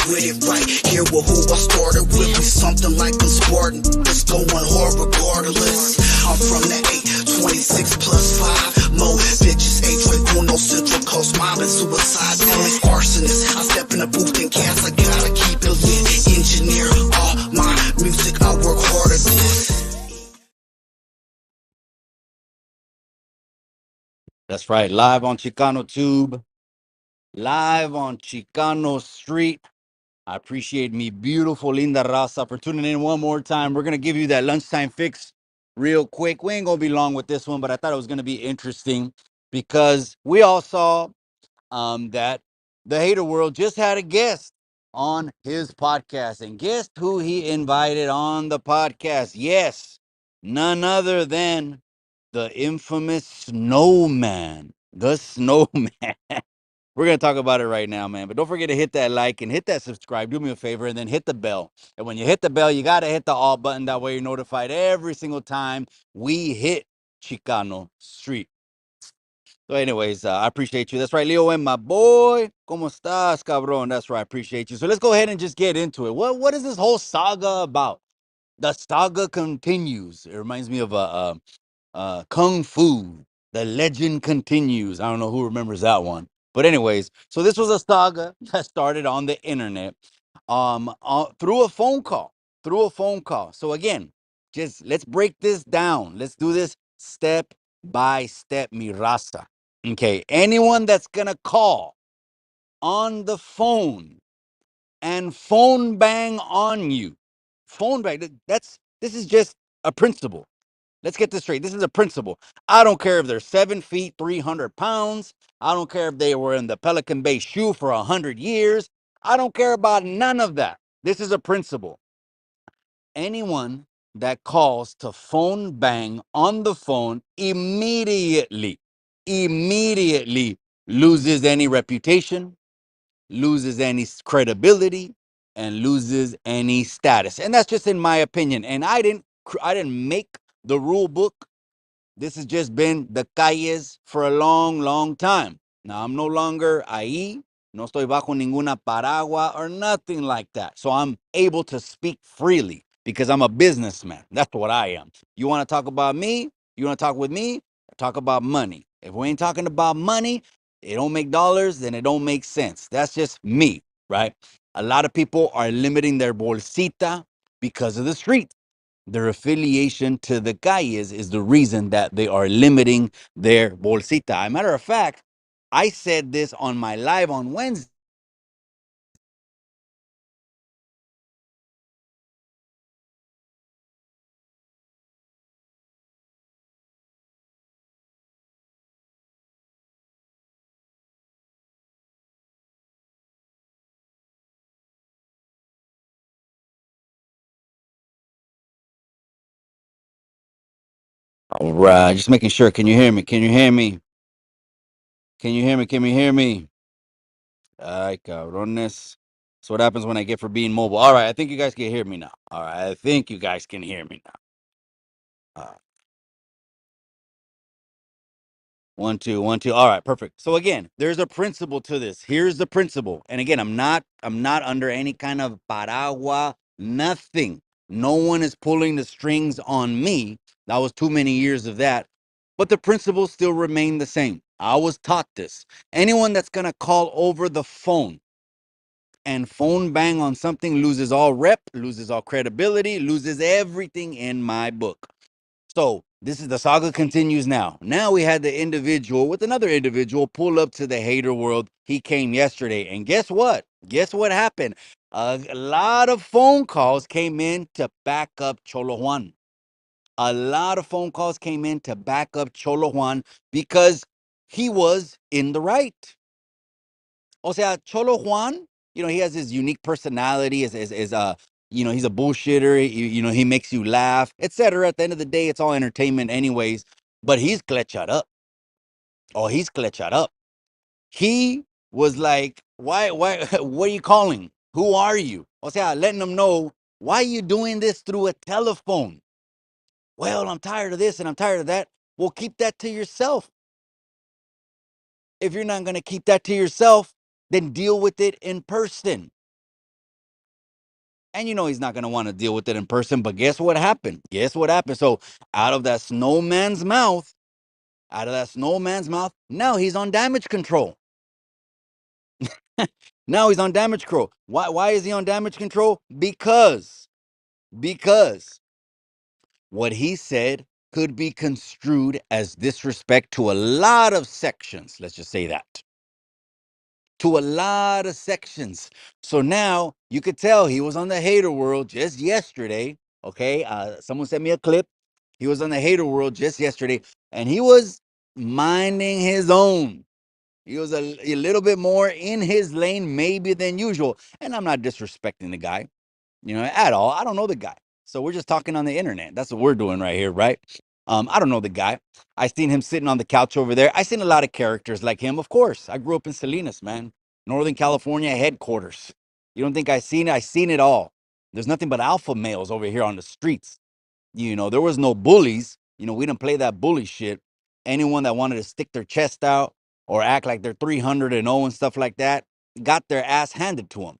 With it right here with who I started with, we something like a Spartan. It's going hard regardless. I'm from the 826 plus 5. Mo bitches, 8 Central Coast, mom and suicide. Ellie's arsonist. I step in the booth and gas, I gotta keep it lit. Engineer all my music, I work hard at this. That's right. Live on Chicano Tube. Live on Chicano Street. I appreciate me beautiful Linda Raza for tuning in one more time. We're going to give you that lunchtime fix real quick. We ain't going to be long with this one, but I thought it was going to be interesting because we all saw that the hater world just had a guest on his podcast. And guess who he invited on the podcast? Yes, none other than the infamous Snowman. The Snowman. We're going to talk about it right now, man. But don't forget to hit that like and hit that subscribe. Do me a favor and then hit the bell. And when you hit the bell, you got to hit the all button. That way you're notified every single time we hit Chicano Street. So anyways, I appreciate you. That's right, Leo and my boy. ¿Cómo estás, cabrón? That's right, I appreciate you. So let's go ahead and just get into it. What is this whole saga about? The saga continues. It reminds me of Kung Fu. The legend continues. I don't know who remembers that one. But anyways, so this was a saga that started on the internet through a phone call. Through a phone call. So again, just let's break this down. Let's do this step by step, mi raza. Okay, anyone that's gonna call on the phone and phone bang on you, phone bang. This is just a principle. Let's get this straight. This is a principle. I don't care if they're 7 feet, 300 pounds. I don't care if they were in the Pelican Bay shoe for 100 years. I don't care about none of that. This is a principle. Anyone that calls to phone bang on the phone immediately loses any reputation, loses any credibility, and loses any status. And that's just in my opinion. And I didn't make the rule book. This has just been the calles for a long, long time. Now, I'm no longer ahí. No estoy bajo ninguna paragua or nothing like that. So I'm able to speak freely because I'm a businessman. That's what I am. You want to talk about me? You want to talk with me? Talk about money. If we ain't talking about money, it don't make dollars, then it don't make sense. That's just me, right? A lot of people are limiting their bolsita because of the street. Their affiliation to the calles is the reason that they are limiting their bolsita. As a matter of fact, I said this on my live on Wednesday. All right, just making sure. Can you hear me? Can you hear me? Can you hear me? Can you hear me? Ay, cabrones. That's what happens when I get for being mobile. All right, I think you guys can hear me now. All right, I think you guys can hear me now. 1 2 1 2. All right, perfect. So again, there's a principle to this. Here's the principle. And again, I'm not under any kind of paragua, nothing. No one is pulling the strings on me. That was too many years of that. But the principles still remain the same. I was taught this. Anyone that's gonna call over the phone and phone bang on something loses all rep, loses all credibility, loses everything in my book. So this is the saga continues now. Now we had the individual with another individual pull up to the hater world. He came yesterday. And guess what? Guess what happened? A lot of phone calls came in to back up Cholo Juan. A lot of phone calls came in to back up Cholo Juan because he was in the right. O sea, Cholo Juan, he has his unique personality, he's a bullshitter, he makes you laugh, etc. At the end of the day, it's all entertainment anyways, but he's clechad up. Oh, he's clechad up. He was like, why, what are you calling? Who are you? O sea, letting them know, why are you doing this through a telephone? Well, I'm tired of this and I'm tired of that. Well, keep that to yourself. If you're not going to keep that to yourself, then deal with it in person. And you know he's not going to want to deal with it in person. But guess what happened? Guess what happened? So out of that snowman's mouth, now he's on damage control. Now he's on damage control. Why is he on damage control? Because what he said could be construed as disrespect to a lot of sections. Let's just say that. To a lot of sections. So now you could tell he was on the hater world just yesterday. Okay. Someone sent me a clip. He was on the hater world just yesterday and he was minding his own. He was a little bit more in his lane, maybe than usual. And I'm not disrespecting the guy, at all. I don't know the guy. So we're just talking on the internet. That's what we're doing right here, right? I don't know the guy. I seen him sitting on the couch over there. I seen a lot of characters like him, of course. I grew up in Salinas, man. Northern California headquarters. You don't think I seen it? I seen it all. There's nothing but alpha males over here on the streets. There was no bullies. We didn't play that bully shit. Anyone that wanted to stick their chest out or act like they're 300 and 0 and stuff like that got their ass handed to them.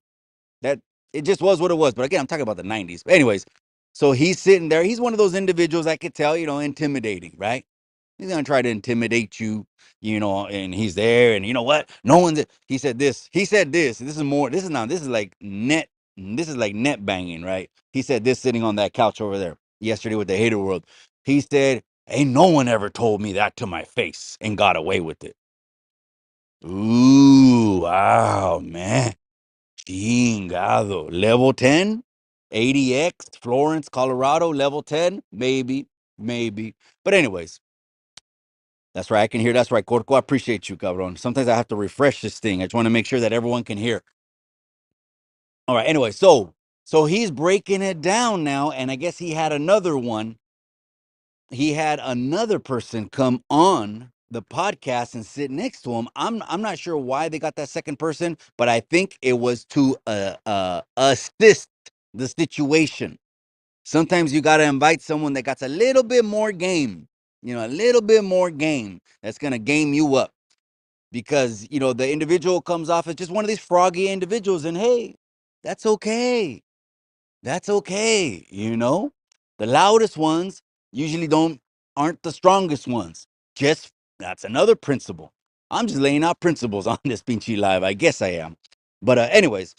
That it just was what it was. But again, I'm talking about the 90s. But anyways, so he's sitting there. He's one of those individuals I could tell, intimidating, right? He's gonna try to intimidate you, and he's there, and you know what? No one's. He said this. He said this. This is more. This is now. This is like net. This is like net banging, right? He said this sitting on that couch over there yesterday with the hater world. He said, "Ain't no one ever told me that to my face and got away with it." Ooh, wow, man. Chingado. Level 10? 80X, Florence, Colorado, level 10? Maybe, maybe. But anyways, that's right. I can hear. That's right, Corco. I appreciate you, cabron. Sometimes I have to refresh this thing. I just want to make sure that everyone can hear. All right. Anyway, so he's breaking it down now, and I guess he had another one. He had another person come on the podcast and sit next to him. I'm not sure why they got that second person, but I think it was to assist the situation. Sometimes you got to invite someone that got a little bit more game, a little bit more game that's going to game you up because, the individual comes off as just one of these froggy individuals. And hey, that's okay. That's okay. The loudest ones usually aren't the strongest ones. Just that's another principle. I'm just laying out principles on this Pinchy Live. I guess I am. But anyways,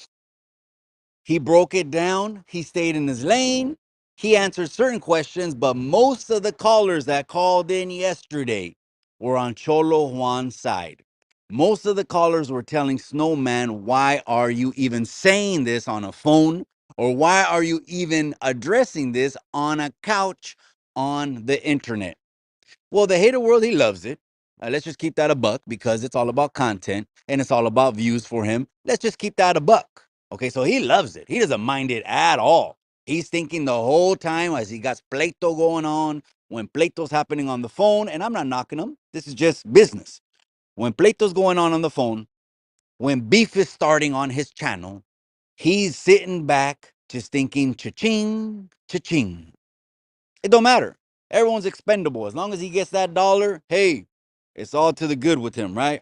he broke it down. He stayed in his lane. He answered certain questions, but most of the callers that called in yesterday were on Cholo Juan's side. Most of the callers were telling Snowman, why are you even saying this on a phone? Or why are you even addressing this on a couch on the internet? Well, the hater world, he loves it. Let's just keep that a buck because it's all about content and it's all about views for him. Let's just keep that a buck. Okay, so he loves it. He doesn't mind it at all. He's thinking the whole time as he got pleito going on, when pleito's happening on the phone, and I'm not knocking him. This is just business. When pleito's going on the phone, when beef is starting on his channel, he's sitting back just thinking cha-ching, cha-ching. It don't matter. Everyone's expendable. As long as he gets that dollar, hey, it's all to the good with him, right?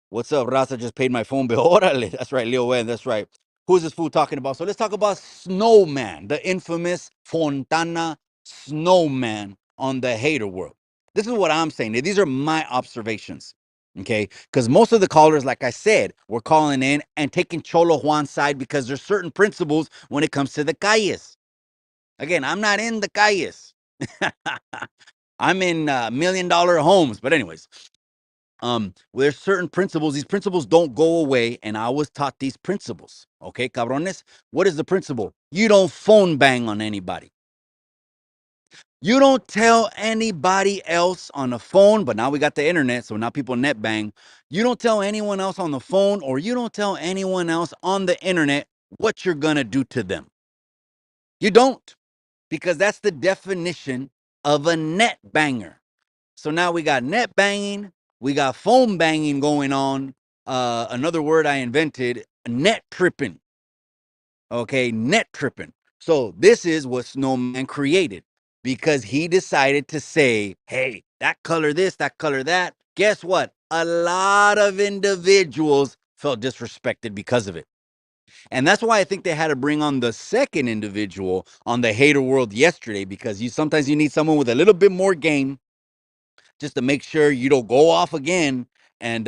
What's up, Raza? Just paid my phone bill. Orale. That's right, Leo Wen. That's right. Who's this fool talking about? So let's talk about Snowman, the infamous Fontana Snowman on the hater world. This is what I'm saying. These are my observations. Okay. Because most of the callers, like I said, were calling in and taking Cholo Juan's side because there's certain principles when it comes to the calles. Again, I'm not in the calles. I'm in $1 million homes. But anyways, there's certain principles. These principles don't go away, and I was taught these principles. Okay, cabrones. What is the principle? You don't phone bang on anybody. You don't tell anybody else on the phone, but now we got the internet, so now people net bang. You don't tell anyone else on the phone, or you don't tell anyone else on the internet what you're gonna do to them. You don't, because that's the definition of a net banger. So now we got net banging, we got phone banging going on. Another word I invented, net tripping. Okay, net tripping. So this is what Snowman created because he decided to say, hey, that color this, that color that. Guess what? A lot of individuals felt disrespected because of it. And that's why I think they had to bring on the second individual on the hater world yesterday, because you sometimes you need someone with a little bit more game just to make sure you don't go off again and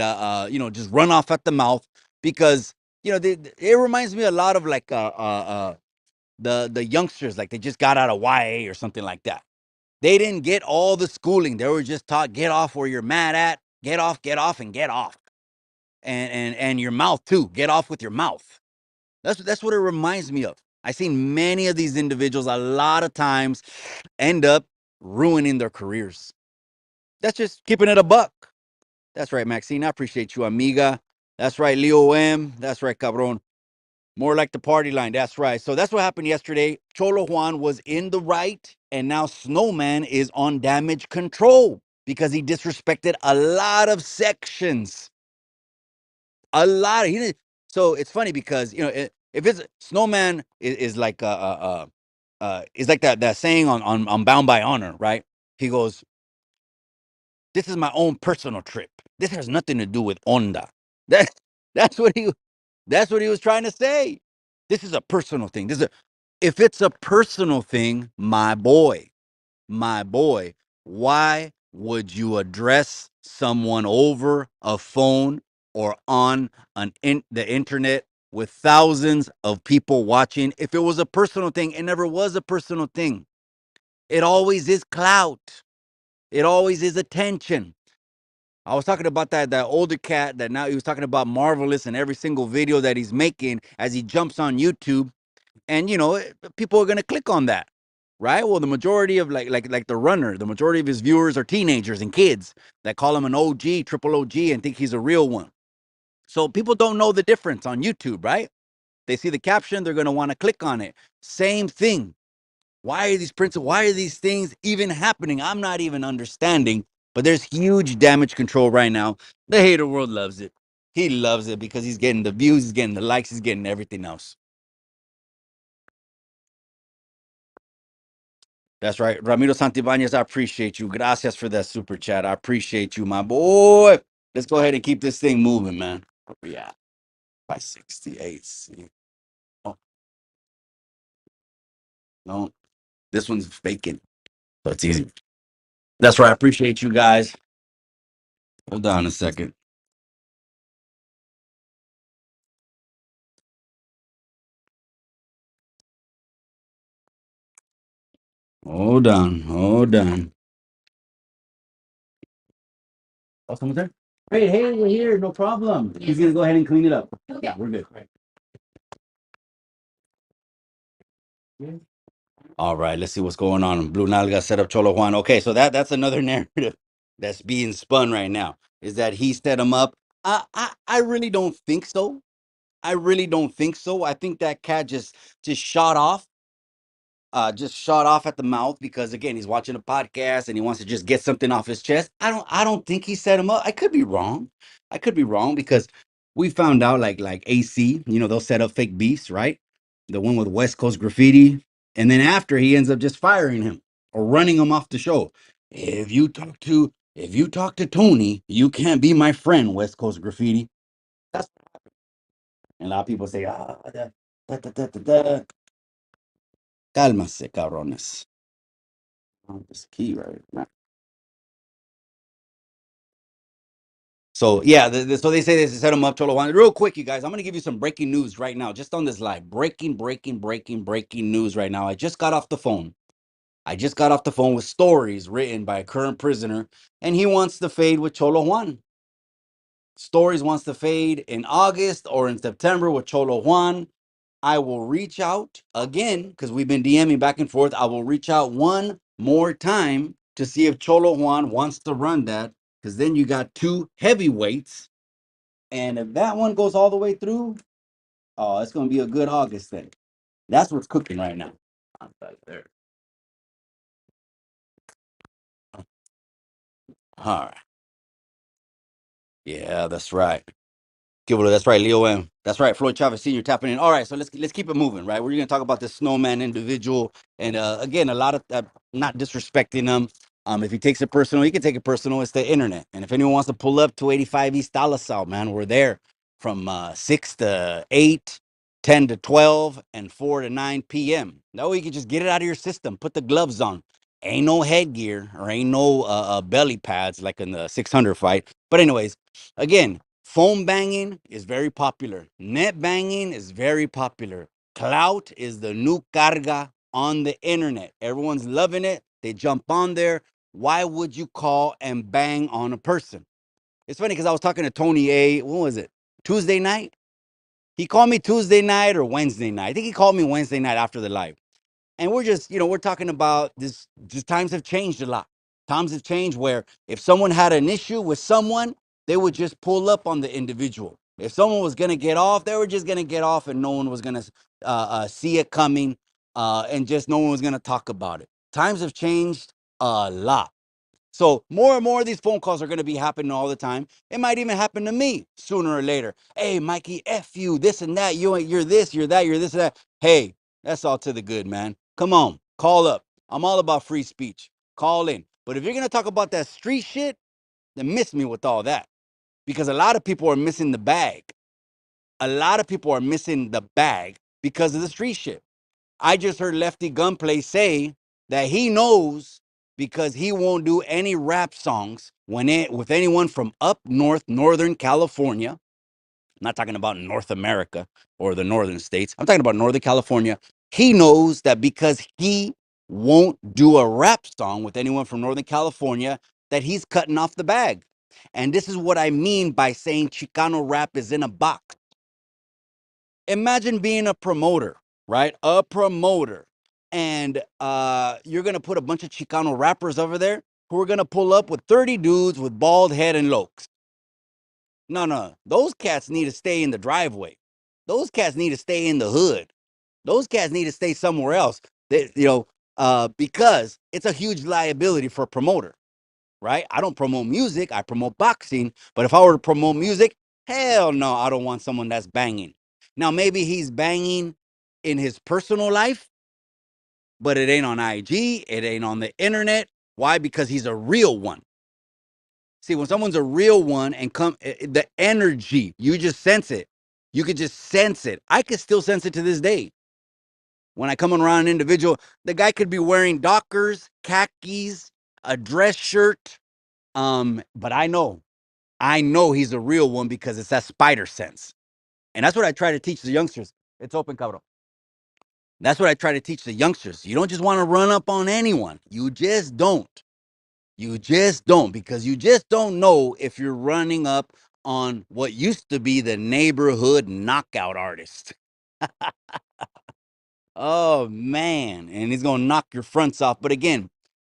just run off at the mouth, because it reminds me a lot of like the youngsters, like they just got out of YA or something like that. They didn't get all the schooling. They were just taught, get off where you're mad at, get off, and get off. And your mouth too. Get off with your mouth. That's what it reminds me of. I've seen many of these individuals a lot of times end up ruining their careers. That's just keeping it a buck. That's right, Maxine. I appreciate you, amiga. That's right, Leo M. That's right, cabron. More like the party line. That's right. So that's what happened yesterday. Cholo Juan was in the right, and now Snowman is on damage control because he disrespected a lot of sections. A lot of he didn't. So it's funny because if it's Snowman is like is like that saying on Bound by Honor, right? He goes, "This is my own personal trip. This has nothing to do with Onda." That that's what he that's what he was trying to say. This is a personal thing. If it's a personal thing, my boy, why would you address someone over a phone or on the internet with thousands of people watching? If it was a personal thing, it never was a personal thing. It always is clout. It always is attention. I was talking about that older cat that now he was talking about Marvelous and every single video that he's making as he jumps on YouTube, and people are gonna click on that, right? Well, the majority of like the runner, the majority of his viewers are teenagers and kids that call him an OG, triple OG, and think he's a real one. So people don't know the difference on YouTube, right? They see the caption, they're gonna want to click on it. Same thing. Why are these principles? Why are these things even happening? I'm not even understanding. But there's huge damage control right now. The hater world loves it. He loves it because he's getting the views, he's getting the likes, he's getting everything else. That's right. Ramiro Santibanez, I appreciate you. Gracias for that super chat. I appreciate you, my boy. Let's go ahead and keep this thing moving, man. Yeah. By 68. See. Oh, no. This one's vacant. So it's easy. That's right. I appreciate you guys. Hold on a second. Hold on. Hold on. Oh, someone's there? Hey, we're here. No problem. He's going to go ahead and clean it up. Yeah, we're good. All right, let's see what's going on. Blue Nalga set up Cholo Juan. Okay, so that's another narrative that's being spun right now. Is that he set him up? I really don't think so. I really don't think so. I think that cat just shot off at the mouth because again he's watching a podcast and he wants to just get something off his chest. I don't think he set him up. I could be wrong. I could be wrong because we found out like AC, they'll set up fake beefs, right? The one with West Coast Graffiti, and then after he ends up just firing him or running him off the show. If you talk to Tony, you can't be my friend, West Coast Graffiti. That's and a lot of people say, da. Cálmase, cabrones. This key right now. So yeah, so they say they set him up, Cholo Juan. Real quick, you guys, I'm gonna give you some breaking news right now, just on this live. Breaking news right now. I just got off the phone. I just got off the phone with stories written by a current prisoner, and he wants to fade with Cholo Juan. Stories wants to fade in August or in September with Cholo Juan. I will reach out again because we've been DMing back and forth. I will reach out one more time to see if Cholo Juan wants to run that, because then you got two heavyweights. And if that one goes all the way through, oh, it's going to be a good August thing. That's what's cooking right now. Right there. All right. Yeah, that's right. That's right, Leo M. That's right, Floyd Chavez Sr. tapping in. All right, so let's keep it moving, right? We're gonna talk about this Snowman individual, and again, a lot of not disrespecting him. If he takes it personal, he can take it personal. It's the internet, and if anyone wants to pull up 285 East Dallas, man, we're there from 6 to 8. 10 to 12, and 4 to 9 p.m. That way you can just get it out of your system. Put the gloves on. Ain't no headgear or ain't no belly pads like in the 600 fight. But anyways, again, phone banging is very popular. Net banging is very popular. Clout is the new carga on the internet. Everyone's loving it. They jump on there. Why would you call and bang on a person? It's funny because I was talking to Tony A. What was it? Tuesday night? He called me Tuesday night or Wednesday night. I think he called me Wednesday night after the live. And we're just, we're talking about this. Just times have changed a lot. Times have changed where if someone had an issue with someone, they would just pull up on the individual. If someone was going to get off, they were just going to get off and no one was going to see it coming and just no one was going to talk about it. Times have changed a lot. So more and more of these phone calls are going to be happening all the time. It might even happen to me sooner or later. Hey, Mikey, F you, this and that. You're this, you're that, you're this and that. Hey, that's all to the good, man. Come on, call up. I'm all about free speech. Call in. But if you're going to talk about that street shit, then miss me with all that. Because a lot of people are missing the bag. A lot of people are missing the bag because of the street shit. I just heard Lefty Gunplay say that he knows because he won't do any rap songs with anyone from up north, Northern California. I'm not talking about North America or the northern states. I'm talking about Northern California. He knows that because he won't do a rap song with anyone from Northern California, that he's cutting off the bag. And this is what I mean by saying Chicano rap is in a box. Imagine being a promoter, right? A promoter. And you're going to put a bunch of Chicano rappers over there who are going to pull up with 30 dudes with bald head and lokes. No, no. Those cats need to stay in the driveway. Those cats need to stay in the hood. Those cats need to stay somewhere else. Because it's a huge liability for a promoter, right? I don't promote music. I promote boxing. But if I were to promote music, hell no, I don't want someone that's banging. Now, maybe he's banging in his personal life, but it ain't on IG. It ain't on the internet. Why? Because he's a real one. See, when someone's a real one and the energy, you just sense it. You could just sense it. I could still sense it to this day. When I come around an individual, the guy could be wearing Dockers, khakis, a dress shirt. But I know he's a real one because it's that spider sense. And that's what I try to teach the youngsters. It's open, cabrón. That's what I try to teach the youngsters. You don't just want to run up on anyone. You just don't. You just don't, because you just don't know if you're running up on what used to be the neighborhood knockout artist. Oh, man. And he's going to knock your fronts off. But again,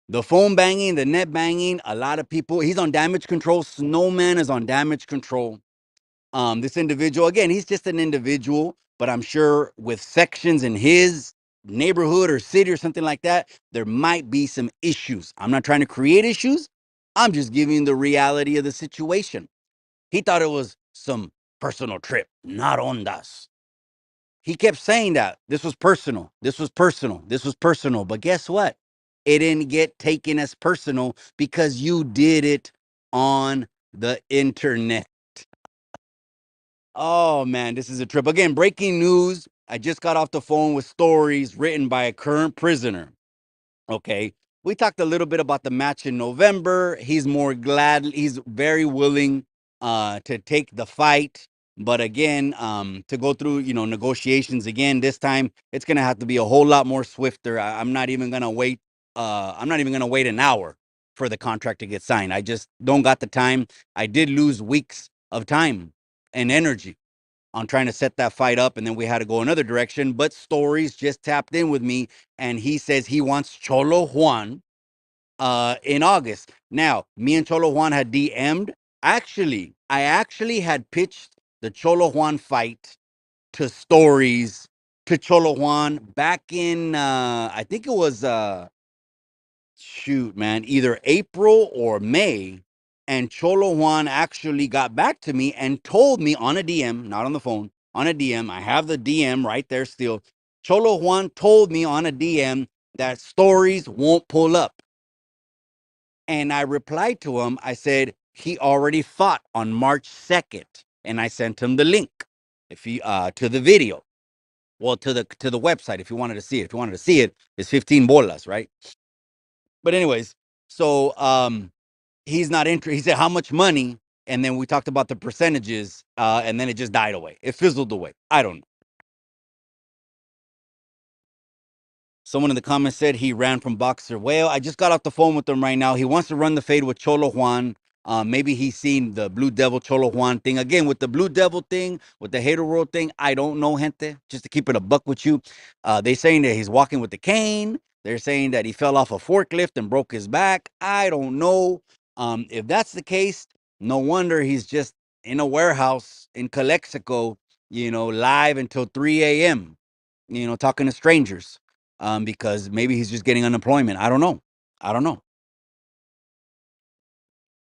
the phone banging, the net banging, a lot of people, he's on damage control. Snowman is on damage control. This individual, again, he's just an individual, but I'm sure with sections in his neighborhood or city or something like that, there might be some issues. I'm not trying to create issues. I'm just giving the reality of the situation. He thought it was some personal trip, not ondas. He kept saying that this was personal. This was personal. This was personal. But guess what? It didn't get taken as personal because you did it on the internet. Oh man, this is a trip. Again, breaking news. I just got off the phone with stories written by a current prisoner. Okay. We talked a little bit about the match in November. He's very willing to take the fight. But again, to go through, negotiations again, this time it's gonna have to be a whole lot more swifter. I'm not even gonna wait. I'm not even gonna wait an hour for the contract to get signed. I just don't got the time. I did lose weeks of time and energy on trying to set that fight up, and then we had to go another direction. But Stories just tapped in with me, and he says he wants Cholo Juan in August. Now, me and Cholo Juan had DM'd. I actually had pitched the Cholo Juan fight to Stories, to Cholo Juan back in I think it was shoot, man, either April or May. And Cholo Juan actually got back to me and told me on a DM, not on the phone, on a DM. I have the DM right there still. Cholo Juan told me on a DM that Stories won't pull up. And I replied to him. I said, he already fought on March 2nd. And I sent him the link if he to the video. Well, to the website, if you wanted to see it. If you wanted to see it, it's 15 bolas, right? But anyways, so he's not interested. He said how much money, and then we talked about the percentages, and then it just died away. It fizzled away. I don't know. Someone in the comments said he ran from Boxer. Well, I just got off the phone with him right now. He wants to run the fade with Cholo Juan. Maybe he's seen the Blue Devil Cholo Juan thing. Again, with the Blue Devil thing, with the Hater World thing, I don't know, gente. Just to keep it a buck with you. They're saying that he's walking with the cane. They're saying that he fell off a forklift and broke his back. I don't know. If that's the case, no wonder he's just in a warehouse in Calexico, live until 3 a.m., talking to strangers, because maybe he's just getting unemployment. I don't know. I don't know.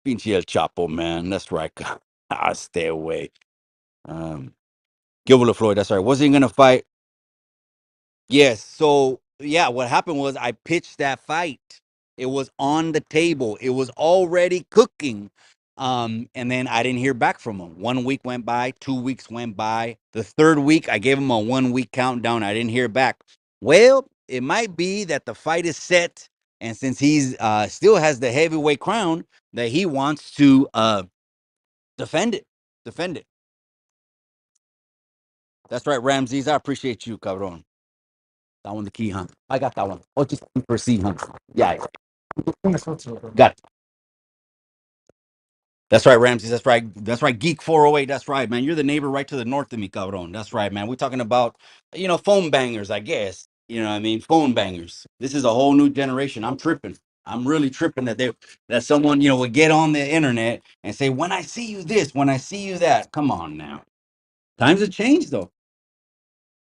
Pinche El Chapo, man. That's right. Stay away. Gilbert Floyd. That's right. Wasn't he gonna fight? Yes. So yeah, what happened was I pitched that fight. It was on the table. It was already cooking. And then I didn't hear back from him. 1 week went by, 2 weeks went by. The third week, I gave him a 1 week countdown. I didn't hear back. Well, it might be that the fight is set, and since he's still has the heavyweight crown, that he wants to defend it. Defend it. That's right, Ramses. I appreciate you, cabron. That one the key, huh? I got that one. Oh, just proceed, huh? Yeah. Got it. That's right, Ramses. That's right. That's right. Geek 408. That's right, man. You're the neighbor right to the north of me, cabron. That's right, man. We're talking about, phone bangers, I guess. You know what I mean? Phone bangers. This is a whole new generation. I'm tripping. I'm really tripping that someone, would get on the internet and say, when I see you this, when I see you that. Come on now. Times have changed though.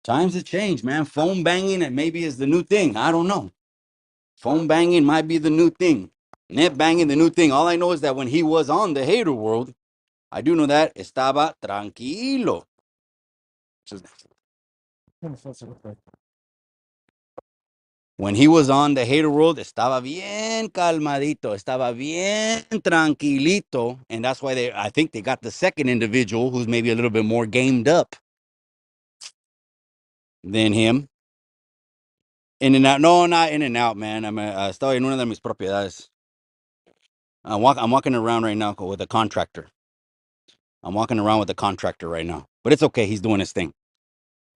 Times have changed, man. Phone banging, it maybe is the new thing. I don't know. Phone banging might be the new thing. Net banging, the new thing. All I know is that when he was on the hater world, I do know that estaba tranquilo. When he was on the hater world, estaba bien calmadito, estaba bien tranquilito, and that's why I think they got the second individual who's maybe a little bit more gamed up than him. In and out, no, not in and out, man. Estaba en una de mis propiedades. I'm walking around right now with a contractor. I'm walking around with a contractor right now, but it's okay. He's doing his thing.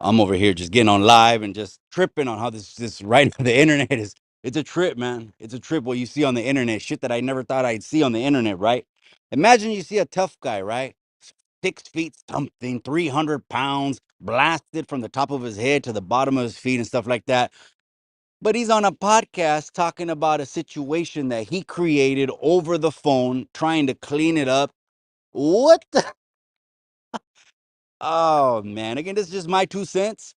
I'm over here just getting on live and just tripping on how this right now, the internet is. It's a trip, man. It's a trip what you see on the internet. Shit that I never thought I'd see on the internet, right? Imagine you see a tough guy, right? 6 feet something, 300 pounds, blasted from the top of his head to the bottom of his feet and stuff like that. But he's on a podcast talking about a situation that he created over the phone, trying to clean it up. What the? Oh, man. Again, this is just my 2 cents.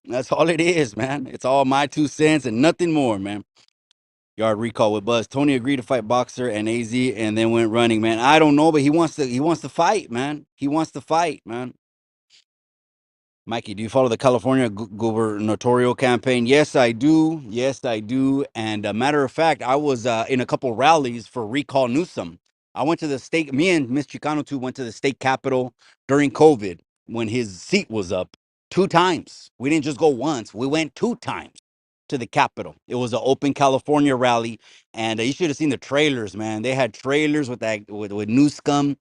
That's all it is, man. It's all my 2 cents and nothing more, man. Yard recall with Buzz. Tony agreed to fight Boxer and AZ and then went running, man. I don't know, but he wants to fight, man. He wants to fight, man. Mikey, do you follow the California gubernatorial campaign? Yes, I do. Yes, I do. And a matter of fact, I was in a couple rallies for Recall Newsom. I went to the state, me and Miss Chicano too went to the state capitol during COVID when his seat was up 2 times. We didn't just go once, we went 2 times to the capitol. It was an open California rally. And you should have seen the trailers, man. They had trailers with Newsom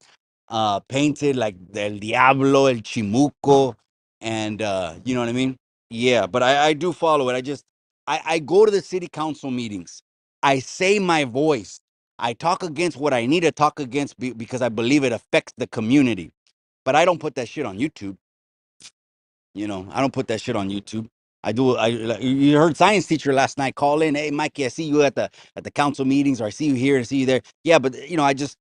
painted like El Diablo, El Chimuco, and you know what I mean? Yeah, but I do follow it. I go to the city council meetings. I say my voice. I talk against what I need to talk against because I believe it affects the community. But I don't put that shit on YouTube. I don't put that shit on YouTube. I do. You heard science teacher last night call in. Hey, Mikey, I see you at the council meetings, or I see you here and see you there. Yeah, but I just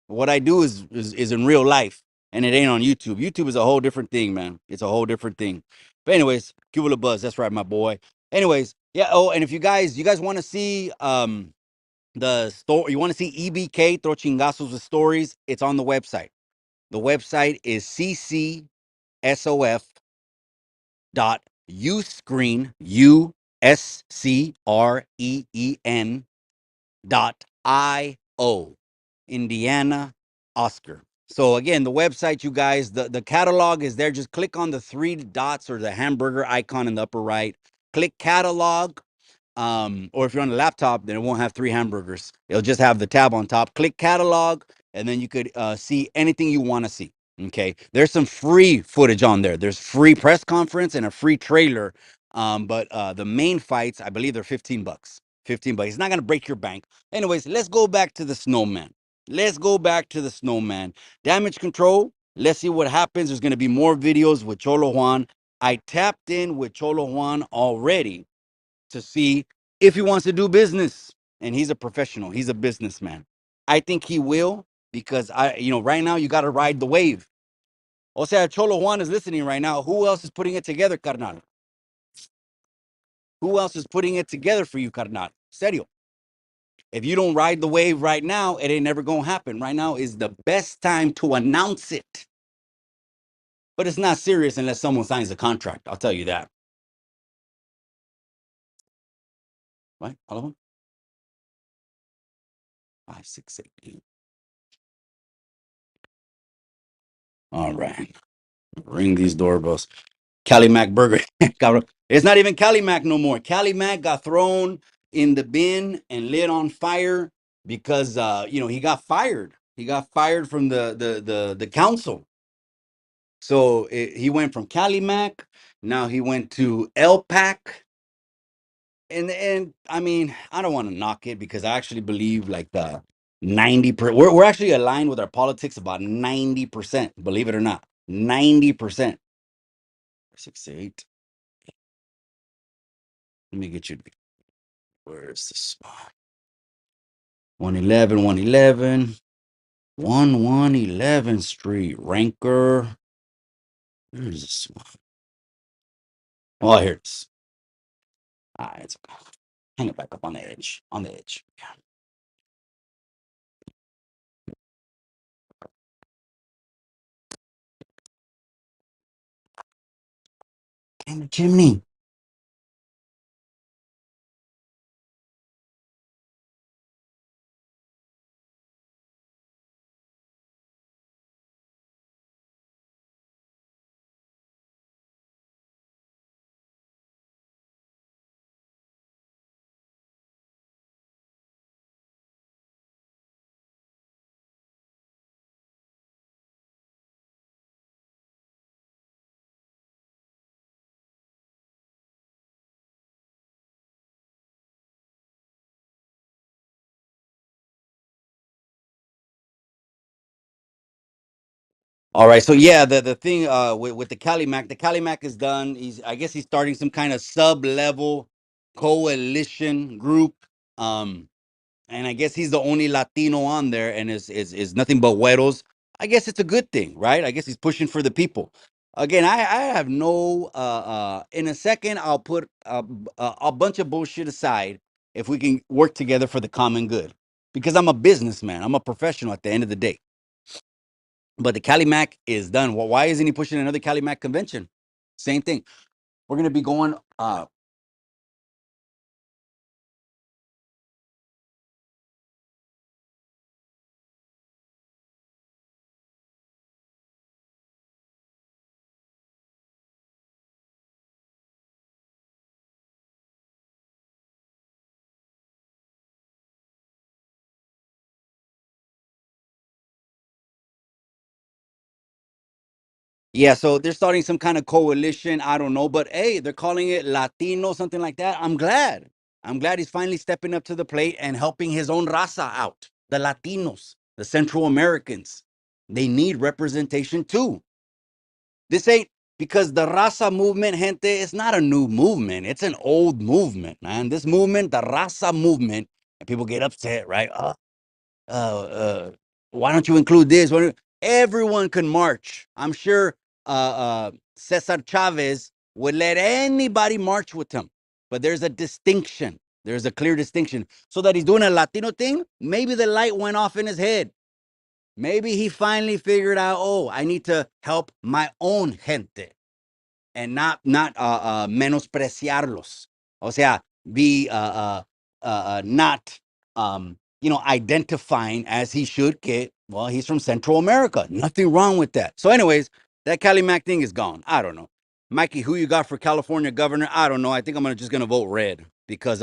what I do is in real life, and it ain't on YouTube. YouTube is a whole different thing, man. It's a whole different thing. But anyways, give it a buzz. That's right, my boy. Anyways, yeah. Oh, and if you guys want to see the story, you want to see EBK throw chingazos with stories, it's on the website. The website is ccsof.uscreen USCREEN .io. Indiana Oscar. So again, the website, you guys, the catalog is there. Just click on the three dots or the hamburger icon in the upper right. Click catalog. Or if you're on a laptop, then it won't have three hamburgers. It'll just have the tab on top. Click catalog, and then you could see anything you want to see. Okay. There's some free footage on there. There's free press conference and a free trailer. But the main fights, I believe they're 15 bucks. 15 bucks. It's not gonna break your bank. Anyways, let's go back to the snowman. Let's go back to the snowman. Damage control. Let's see what happens. There's gonna be more videos with Cholo Juan. I tapped in with Cholo Juan already to see if he wants to do business. And he's a professional. He's a businessman. I think he will because right now you got to ride the wave. O sea, Cholo Juan is listening right now. Who else is putting it together, carnal? Who else is putting it together for you, carnal? Serio. If you don't ride the wave right now, it ain't never going to happen. Right now is the best time to announce it. But it's not serious unless someone signs a contract. I'll tell you that. Right? All of them? 5, 6, 8. All right. Ring these doorbells. Cali Mac burger. It's not even Cali Mac no more. Cali Mac got thrown in the bin and lit on fire because he got fired. He got fired from the council. So he went from Cali Mac. Now he went to LPAC. And I mean, I don't want to knock it because I actually believe like the 90%. We're actually aligned with our politics about 90%, believe it or not. 90%. 6 to 8. Let me get you. Where's the spot? 111, 111, 111 Street, Ranker. Where's the spot? Oh, here it is. It's okay. Hang it back up on the edge. On the edge. Yeah. In the chimney. All right, so yeah, the thing with the Cali Mac is done. I guess he's starting some kind of sub level coalition group. And I guess he's the only Latino on there, and is nothing but güeros. I guess it's a good thing, right? I guess he's pushing for the people. Again, I have no. In a second, I'll put a bunch of bullshit aside if we can work together for the common good, because I'm a businessman. I'm a professional at the end of the day. But the Cali Mac is done. Well, why isn't he pushing another Cali Mac convention? Same thing. We're gonna be going. Yeah, so they're starting some kind of coalition. I don't know, but hey, they're calling it Latino, something like that. I'm glad. I'm glad he's finally stepping up to the plate and helping his own raza out. The Latinos, the Central Americans. They need representation too. This ain't because the raza movement, gente, it's not a new movement. It's an old movement, man. This movement, the raza movement, and people get upset, right? Why don't you include this? Everyone can march. I'm sure Cesar Chavez would let anybody march with him, but there's a distinction. There's a clear distinction. So that he's doing a Latino thing, maybe the light went off in his head. Maybe he finally figured out, oh, I need to help my own gente and not menospreciarlos. O sea, be not identifying as he should que Well, he's from Central America. Nothing wrong with that. So, anyways, that Cali Mac thing is gone. I don't know. Mikey, who you got for California governor? I don't know. I think I'm just gonna vote red because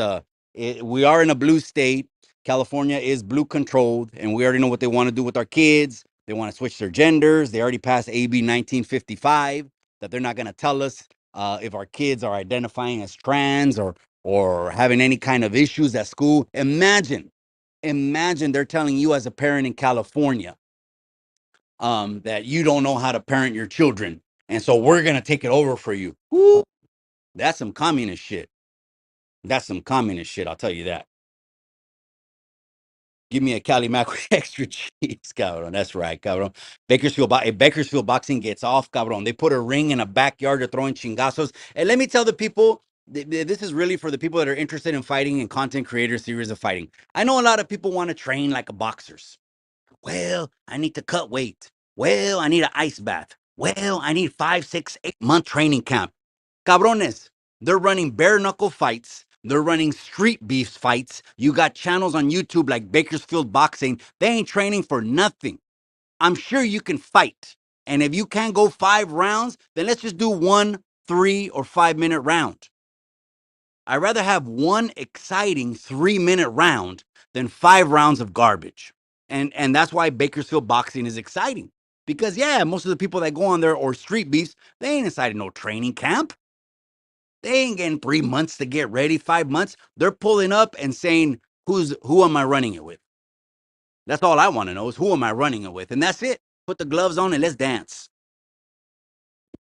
we are in a blue state. California is blue controlled, and we already know what they want to do with our kids. They want to switch their genders. They already passed AB 1955 that they're not gonna tell us if our kids are identifying as trans or having any kind of issues at school. Imagine they're telling you as a parent in California that you don't know how to parent your children, and so we're gonna take it over for you. Woo, that's some communist shit. That's some communist shit. I'll tell you that. Give me a Cali Mac with extra cheese, cabrón. That's right, cabrón. If Bakersfield boxing gets off, cabrón, they put a ring in a backyard. They're throwing chingazos. And let me tell the people, this is really for the people that are interested in fighting and content creators, series of fighting. I know a lot of people want to train like a boxers. Well, I need to cut weight. Well, I need an ice bath. Well, I need 5, 6, 8 month training camp. Cabrones, they're running bare knuckle fights. They're running street beef fights. You got channels on YouTube like Bakersfield Boxing. They ain't training for nothing. I'm sure you can fight. And if you can't go 5 rounds, then let's just do 1, 3, or 5 minute round. I'd rather have one exciting 3 minute round than 5 rounds of garbage. And that's why Bakersfield boxing is exciting. Because yeah, most of the people that go on there or street beefs, they ain't inside of no training camp. They ain't getting 3 months to get ready, 5 months. They're pulling up and saying, who am I running it with? That's all I want to know is who am I running it with? And that's it. Put the gloves on and let's dance.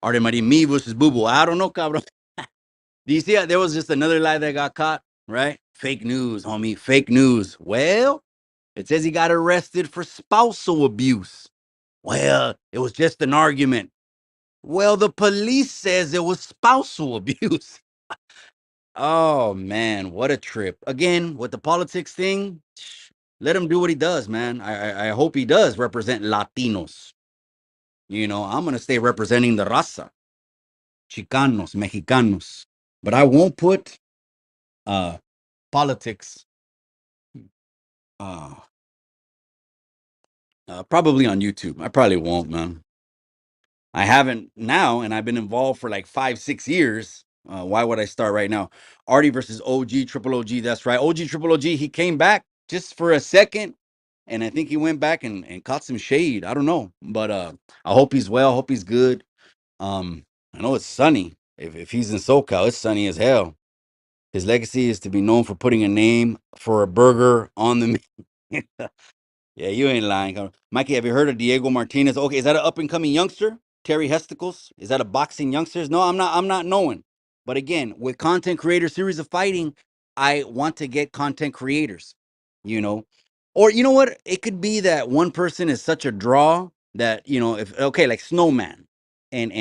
Arte Marie, me versus Boo Boo. I don't know, cabrón. Do you see there was just another lie that got caught, right? Fake news, homie. Fake news. Well, it says he got arrested for spousal abuse. Well, it was just an argument. Well, the police says it was spousal abuse. Oh man, what a trip. Again, with the politics thing, let him do what he does, man. I hope he does represent Latinos. I'm gonna stay representing the raza, Chicanos, Mexicanos. But I won't put uh politics uh probably on YouTube. I probably won't, man. I haven't now, and I've been involved for like 5, 6 years. Why would I start right now? Artie versus OG, Triple OG. That's right. OG, Triple OG. He came back just for a second, and I think he went back and caught some shade. I don't know, but I hope he's well. I hope he's good. I know it's sunny. If he's in SoCal, it's sunny as hell. His legacy is to be known for putting a name for a burger on the menu. Yeah, you ain't lying. Mikey, have you heard of Diego Martinez? Okay, is that an up and coming youngster? Terry Hesticles? Is that a boxing youngsters? No, I'm not knowing. But again, with content creator series of fighting, I want to get content creators, you know. Or you know what? It could be that one person is such a draw that, if okay, like Snowman and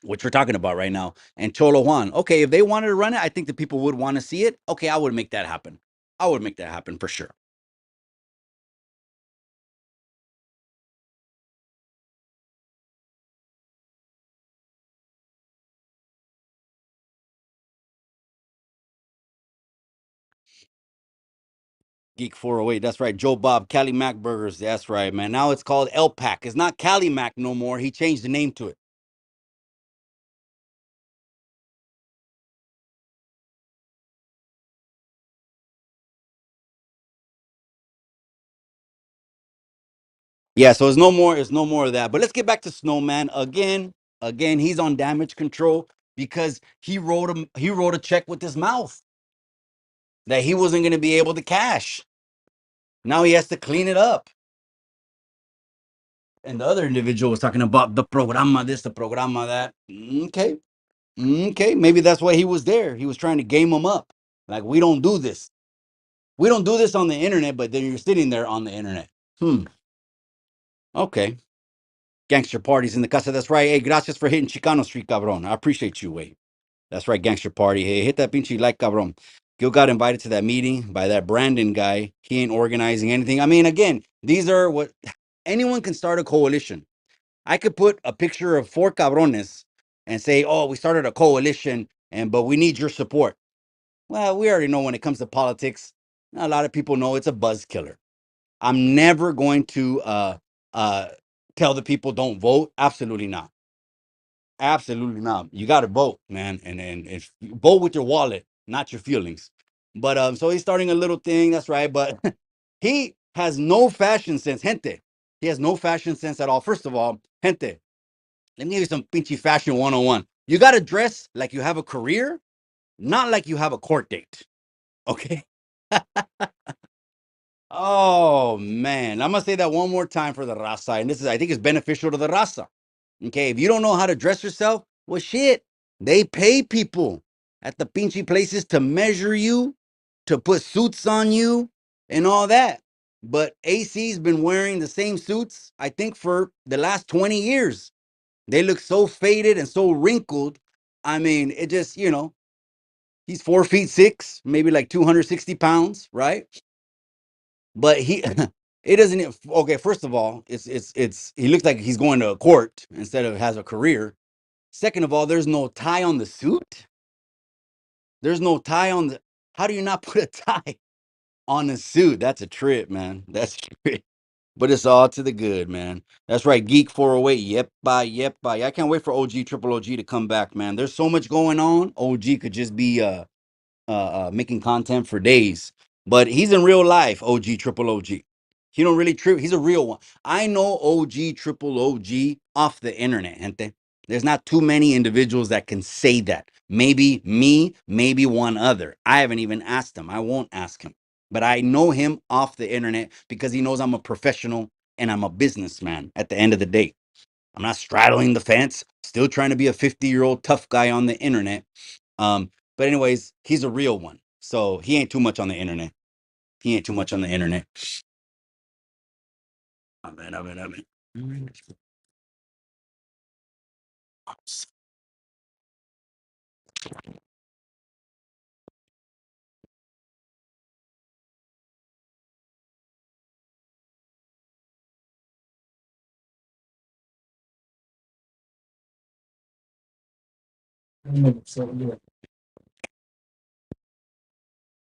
which we're talking about right now, and Cholo Juan. Okay, if they wanted to run it, I think the people would want to see it. Okay, I would make that happen. I would make that happen for sure. Geek 408. That's right. Joe Bob, Cali Mac Burgers. That's right, man. Now it's called El Pac. It's not Cali Mac no more. He changed the name to it. Yeah, so it's no more of that. But let's get back to Snowman again. Again, he's on damage control because he wrote a check with his mouth that he wasn't going to be able to cash. Now he has to clean it up. And the other individual was talking about the programa this, the programa that. Okay. Okay. Maybe that's why he was there. He was trying to game him up. Like, we don't do this. We don't do this on the internet, but then you're sitting there on the internet. Okay. Gangster parties in the casa. That's right. Hey, gracias for hitting Chicano Street, cabron. I appreciate you, way. That's right, gangster party. Hey, hit that pinche like, cabron. Gil got invited to that meeting by that Brandon guy. He ain't organizing anything. I mean, again, these are what anyone can start a coalition. I could put a picture of 4 cabrones and say, "Oh, we started a coalition, but we need your support." Well, we already know when it comes to politics, a lot of people know it's a buzz killer. I'm never going to uh tell the people don't vote. Absolutely not. Absolutely not. You got to vote, man, and if vote with your wallet, not your feelings. But so he's starting a little thing. That's right. But he has no fashion sense, gente. He has no fashion sense at all. First of all, gente, let me give you some pinchy fashion 101. You got to dress like you have a career, not like you have a court date. Okay. Oh man, I'm gonna say that one more time for the raza, and this is, I think, it's beneficial to the raza. Okay, if you don't know how to dress yourself, well, shit, they pay people at the pinchy places to measure you, to put suits on you, and all that. But AC's been wearing the same suits, I think, for the last 20 years. They look so faded and so wrinkled. I mean, it just, he's 4 feet 6, maybe like 260 pounds, right? But he it doesn't okay, first of all, it's he looks like he's going to a court instead of has a career. Second of all, there's no tie on the suit. There's no tie on the How do you not put a tie on the suit? That's a trip, man. That's a trip. But it's all to the good, man. That's right, Geek 408. Yep, bye, yep, bye. I can't wait for OG Triple OG to come back, man. There's so much going on. OG could just be making content for days. But he's in real life, OG Triple OG. He don't really trip. He's a real one. I know OG Triple OG off the internet, gente. There's not too many individuals that can say that. Maybe me, maybe one other. I haven't even asked him. I won't ask him. But I know him off the internet because he knows I'm a professional and I'm a businessman at the end of the day. I'm not straddling the fence, still trying to be a 50-year-old tough guy on the internet. But anyways, he's a real one. So he ain't too much on the internet. He ain't too much on the internet. I mean.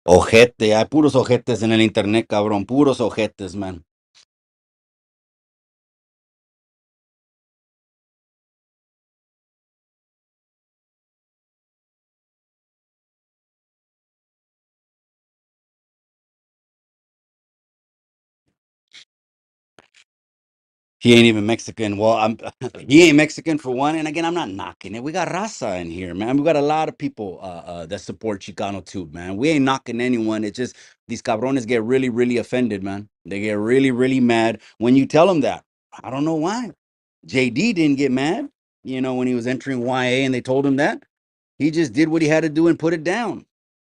Ojete, hay puros ojetes en el internet, cabrón. Puros ojetes, man. He ain't even Mexican. Well, he ain't Mexican for one. And again, I'm not knocking it. We got raza in here, man. We got a lot of people that support Chicano too, man. We ain't knocking anyone. It's just these cabrones get really, really offended, man. They get really, really mad when you tell them that. I don't know why. JD didn't get mad, when he was entering YA and they told him that. He just did what he had to do and put it down.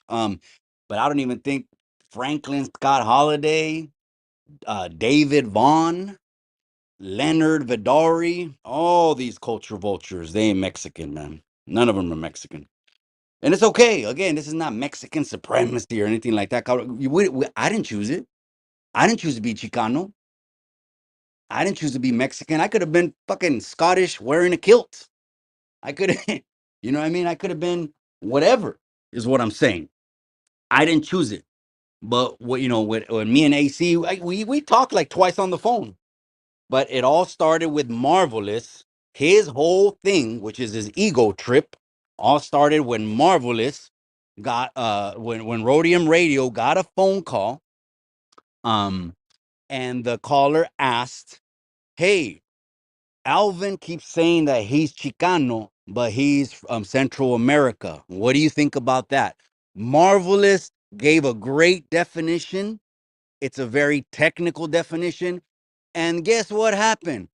Um, but I don't even think Franklin Scott Holiday, David Vaughn, Leonard Vidari, all these culture vultures, they ain't Mexican, man. None of them are Mexican. And it's okay. Again, this is not Mexican supremacy or anything like that. I didn't choose it. I didn't choose to be Chicano. I didn't choose to be Mexican. I could have been fucking Scottish wearing a kilt. I could have, you know what I mean? I could have been whatever, is what I'm saying. I didn't choose it. But when me and AC, we talked like twice on the phone. But it all started with Marvelous. His whole thing, which is his ego trip, all started when Marvelous got when Rhodium Radio got a phone call, um, and the caller asked, "Hey, Alvin keeps saying that he's Chicano, but he's from Central America. What do you think about that?" Marvelous gave a great definition. It's a very technical definition. And guess what happened?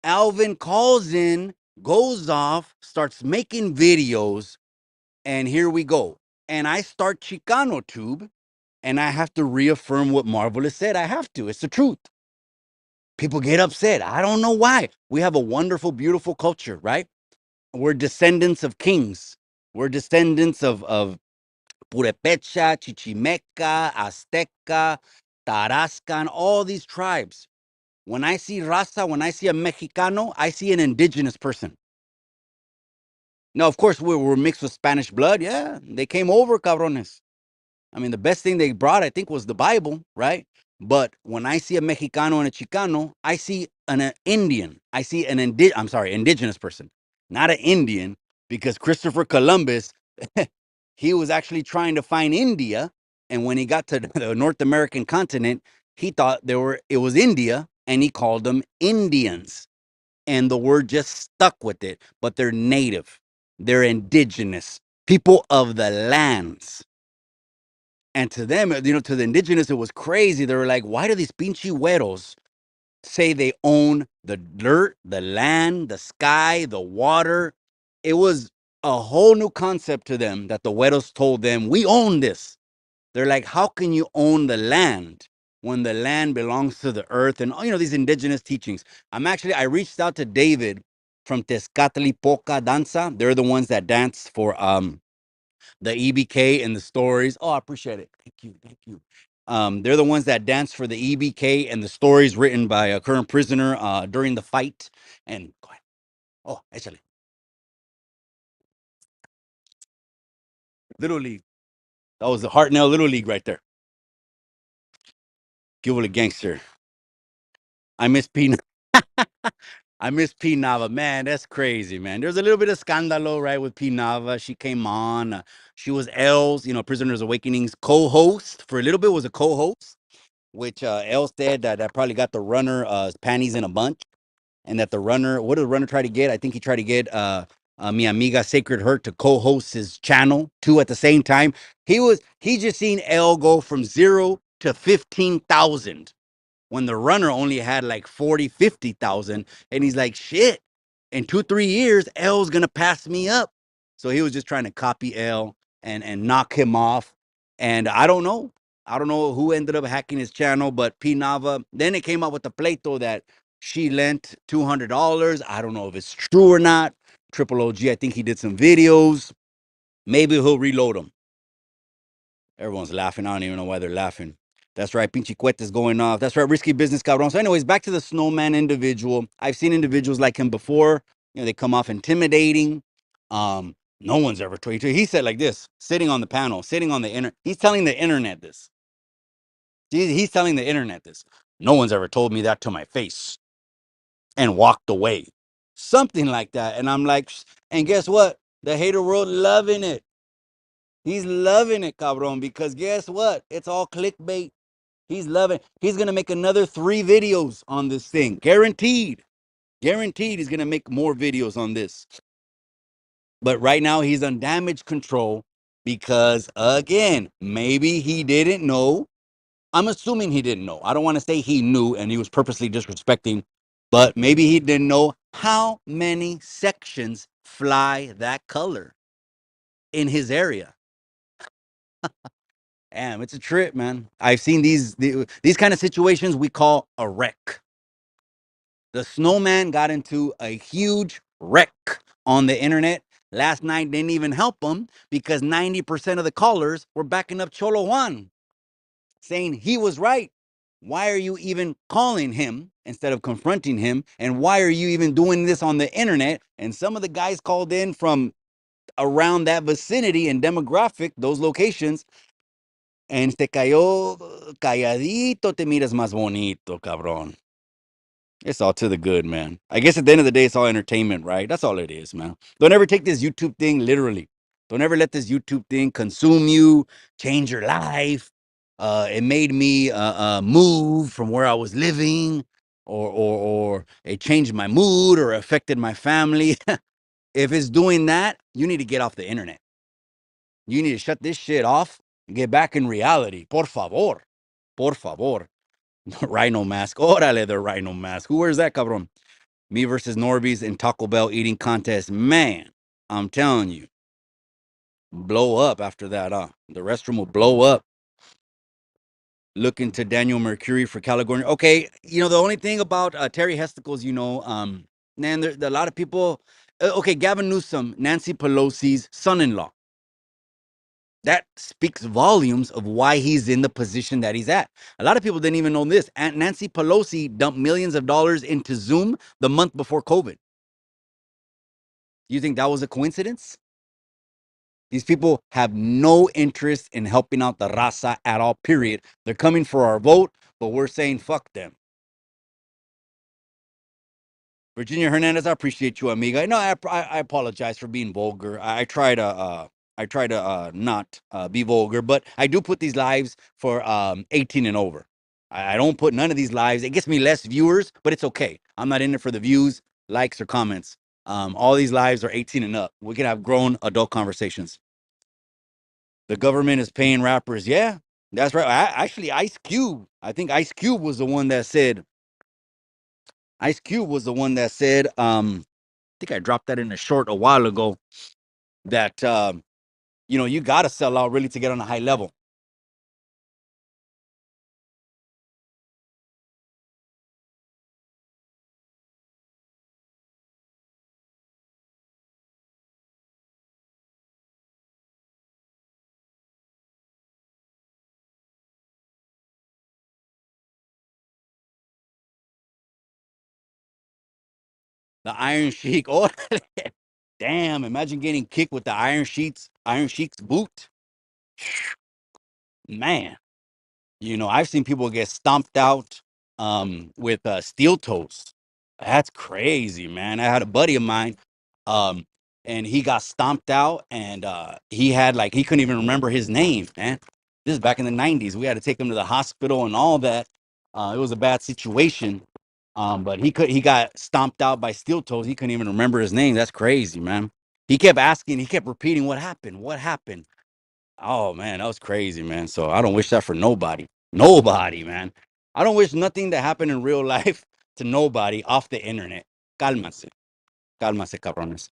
Alvin calls in, goes off, starts making videos, and here we go. And I start Chicano Tube, and I have to reaffirm what Marvelous said. I have to. It's the truth. People get upset. I don't know why. We have a wonderful, beautiful culture, right? We're descendants of kings. We're descendants of Purepecha, Chichimeca, Azteca, Tarascan, all these tribes. When I see raza, when I see a Mexicano, I see an indigenous person. Now, of course, we're mixed with Spanish blood. Yeah, they came over, cabrones. I mean, the best thing they brought, I think, was the Bible, right? But when I see a Mexicano and a Chicano, I see an Indian. I see an indigenous person, not an Indian, because Christopher Columbus, he was actually trying to find India, and when he got to the North American continent, he thought it was India, and he called them Indians, and the word just stuck with it. But they're native, they're indigenous, people of the lands. And to them, to the indigenous, it was crazy. They were like, why do these pinche güeros say they own the dirt, the land, the sky, the water? It was a whole new concept to them that the güeros told them, we own this. They're like, how can you own the land when the land belongs to the earth? And, these indigenous teachings. I reached out to David from Tezcatlipoca Danza. They're the ones that dance for the EBK and the stories. Oh, I appreciate it. Thank you. Thank you. They're the ones that dance for the EBK and the stories written by a current prisoner during the fight. And go ahead. Oh, actually, Little League. That was the Hartnell Little League right there. Give it a gangster. I miss P. I miss P Nava. Man, that's crazy, man. There's a little bit of scandalo, right, with P Nava. She came on. She was L's, Prisoners Awakening's co-host. For a little bit was a co-host, which L said that probably got the runner panties in a bunch, and that the runner, what did the runner try to get? I think he tried to get Mi Amiga Sacred Hurt to co-host his channel two at the same time. He just seen L go from 0 to 15,000 when the runner only had like 40, 50,000. And he's like, shit, in 2-3 years, L's gonna pass me up. So he was just trying to copy L and knock him off. And I don't know. I don't know who ended up hacking his channel, but P Nava, then it came out with the pleito that she lent $200. I don't know if it's true or not. Triple OG, I think he did some videos. Maybe he'll reload them. Everyone's laughing. I don't even know why they're laughing. That's right. Pinche cuetes going off. That's right. Risky business, cabrón. So, anyways, back to the Snowman individual. I've seen individuals like him before. They come off intimidating. No one's ever told you. He said like this, sitting on the panel, sitting on the internet. He's telling the internet this. He's telling the internet this. No one's ever told me that to my face and walked away. Something like that. And I'm like, and guess what? The hater world loving it. He's loving it, cabrón, because guess what? It's all clickbait. He's loving. He's gonna make another 3 videos on this thing, guaranteed. Guaranteed, he's gonna make more videos on this. But right now, he's on damage control because, again, maybe he didn't know. I'm assuming he didn't know. I don't want to say he knew and he was purposely disrespecting, but maybe he didn't know how many sections fly that color in his area. Damn, it's a trip, man. I've seen these kind of situations we call a wreck. The Snowman got into a huge wreck on the internet. Last night didn't even help him because 90% of the callers were backing up Cholo Juan, saying he was right. Why are you even calling him instead of confronting him? And why are you even doing this on the internet? And some of the guys called in from around that vicinity and demographic, those locations, and se cayó calladito, te miras más bonito, cabrón. It's all to the good, man. I guess at the end of the day, it's all entertainment, right? That's all it is, man. Don't ever take this YouTube thing literally. Don't ever let this YouTube thing consume you, change your life. It made me move from where I was living, or it changed my mood or affected my family. If it's doing that, you need to get off the internet. You need to shut this shit off and get back in reality. Por favor. Por favor. Rhino mask. Órale, the rhino mask. Who wears that, cabrón? Me versus Norby's in Taco Bell eating contest. Man, I'm telling you, blow up after that, huh? The restroom will blow up. Looking to Daniel Mercury for California. Okay, the only thing about Terry Hesticles, man, there a lot of people. Okay, Gavin Newsom, Nancy Pelosi's son-in-law. That speaks volumes of why he's in the position that he's at. A lot of people didn't even know this. Aunt Nancy Pelosi dumped millions of dollars into Zoom the month before COVID. You think that was a coincidence? These people have no interest in helping out the raza at all, period. They're coming for our vote. but we're saying fuck them. Virginia Hernandez, I appreciate you, amiga. No, I apologize for being vulgar. I try to not be vulgar, but I do put these lives for 18 and over. I don't put none of these lives. It gets me less viewers, but it's okay. I'm not in it for the views, likes, or comments. All these lives are 18 and up. We can have grown adult conversations. The government is paying rappers. Yeah, that's right. Actually, Ice Cube. I think Ice Cube was the one that said. Ice Cube was the one that said. I think I dropped that in a short a while ago. That you got to sell out really to get on a high level. The Iron Sheik. Oh, damn! Imagine getting kicked with the Iron Sheik's boot. Man. I've seen people get stomped out with steel toes. That's crazy, man. I had a buddy of mine, um, and he got stomped out, and he had he couldn't even remember his name, man. This is back in the '90s. We had to take him to the hospital and all that. It was a bad situation, but he got stomped out by steel toes. He couldn't even remember his name. That's crazy, man. He kept asking, he kept repeating, "What happened? What happened?" Oh man, that was crazy, man. So I don't wish that for nobody. Nobody, man. I don't wish nothing to happen in real life to nobody off the internet. Cálmase. Cálmase, cabrones.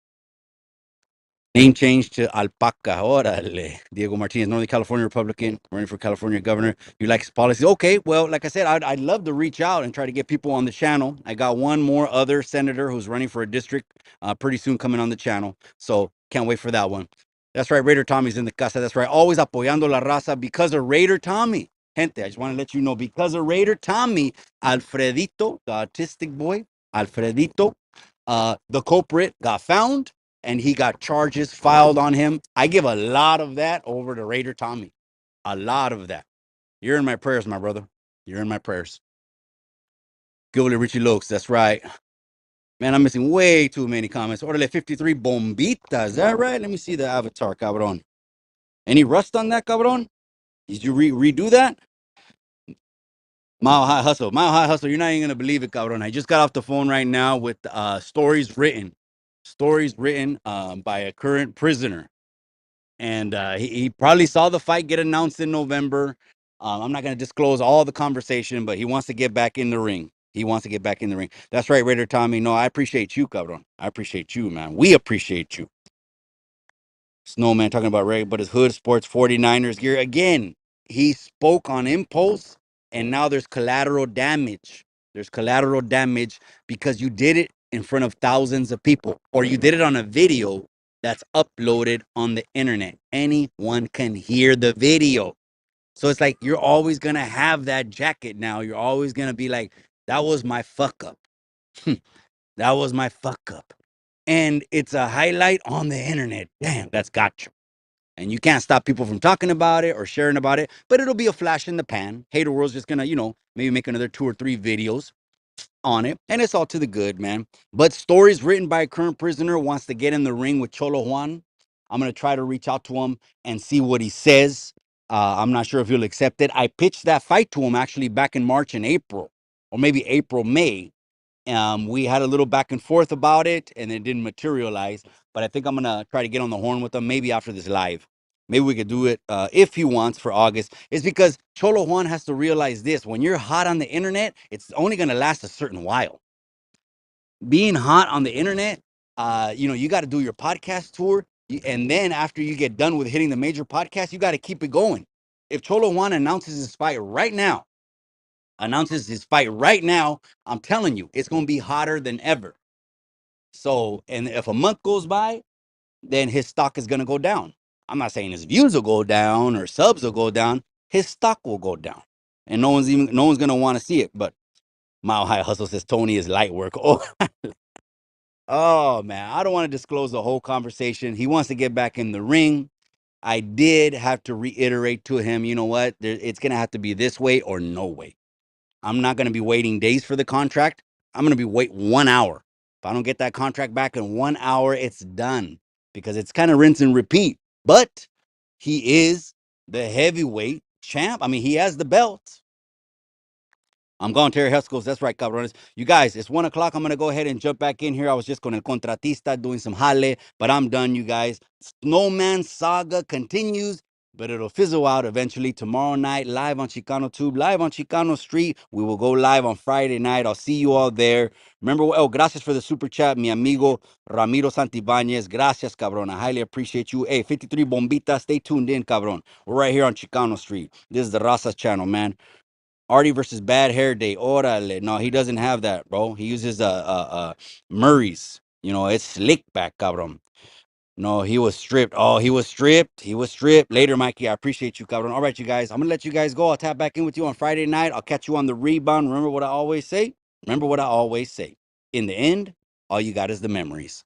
Name change to Alpaca. Órale. Diego Martinez, Northern California Republican, running for California governor. You like his policies? Okay, well, like I said, I'd love to reach out and try to get people on the channel. I got one more other senator who's running for a district pretty soon coming on the channel. So can't wait for that one. That's right. Raider Tommy's in the casa. That's right. Always apoyando la raza because of Raider Tommy. Gente, I just want to let you know because of Raider Tommy, Alfredito, the autistic boy, Alfredito, the culprit got found and he got charges filed on him. I give a lot of that over to Raider Tommy. A lot of that. You're in my prayers, my brother. You're in my prayers. Gilbert Richie Lokes, that's right. Man, I'm missing way too many comments. Orderly 53 Bombita. Is that right? Let me see the avatar, cabron. Any rust on that, cabron? Did you redo that? Mile High Hustle. Mile High Hustle. You're not even going to believe it, cabron. I just got off the phone right now with stories written. Stories written by a current prisoner. And he probably saw the fight get announced in November. I'm not going to disclose all the conversation, but he wants to get back in the ring. He wants to get back in the ring. That's right, Raider Tommy. No, I appreciate you, cabron. I appreciate you, man. We appreciate you. Snowman talking about Ray, but his hood sports 49ers gear. Again, he spoke on impulse, and now there's collateral damage. There's collateral damage because you did it in front of thousands of people, or you did it on a video that's uploaded on the internet. Anyone can hear the video. So it's like you're always going to have that jacket now. You're always going to be like, that was my fuck up. That was my fuck up. And it's a highlight on the internet. Damn, that's got you. And you can't stop people from talking about it or sharing about it, but it'll be a flash in the pan. Hater World's just gonna, maybe make another 2 or 3 videos on it, and it's all to the good, man. But stories written by a current prisoner wants to get in the ring with Cholo Juan. I'm gonna try to reach out to him and see what he says. I'm not sure if he'll accept it. I pitched that fight to him actually back in March and April, or maybe April, May. We had a little back and forth about it, and it didn't materialize. But I think I'm gonna try to get on the horn with him maybe after this live. Maybe we could do it if he wants for August. It's because Cholo Juan has to realize this: when you're hot on the internet, it's only gonna last a certain while. Being hot on the internet, you got to do your podcast tour, and then after you get done with hitting the major podcast, you got to keep it going. If Cholo Juan announces his fight right now, I'm telling you, it's going to be hotter than ever. So, and if a month goes by, then his stock is going to go down. I'm not saying his views will go down or subs will go down. His stock will go down, and no one's going to want to see it. But Mile High Hustle says Tony is light work. Oh, oh man, I don't want to disclose the whole conversation. He wants to get back in the ring. I did have to reiterate to him, you know what? It's going to have to be this way or no way. I'm not going to be waiting days for the contract. I'm going to be wait 1 hour. If I don't get that contract back in 1 hour, it's done because it's kind of rinse and repeat. But he is the heavyweight champ. I mean, he has the belt. I'm going Terry Heskels. That's right, cabrones. You guys, it's 1 o'clock. I'm going to go ahead and jump back in here. I was just going to contratista doing some jale, but I'm done, you guys. Snowman saga continues, but it'll fizzle out eventually tomorrow night, live on Chicano Tube, live on Chicano Street. We will go live on Friday night. I'll see you all there. Remember, oh, gracias for the super chat, mi amigo Ramiro Santibáñez. Gracias, cabron. I highly appreciate you. Hey, 53 Bombita, stay tuned in, cabron. We're right here on Chicano Street. This is the Raza channel, man. Artie versus Bad Hair Day. Orale. No, he doesn't have that, bro. He uses Murray's. You know, it's slick back, cabron. No, he was stripped. Oh, he was stripped. He was stripped. Later, Mikey. I appreciate you, cabron. All right, you guys. I'm gonna let you guys go. I'll tap back in with you on Friday night. I'll catch you on the rebound. Remember what I always say? Remember what I always say. In the end, all you got is the memories.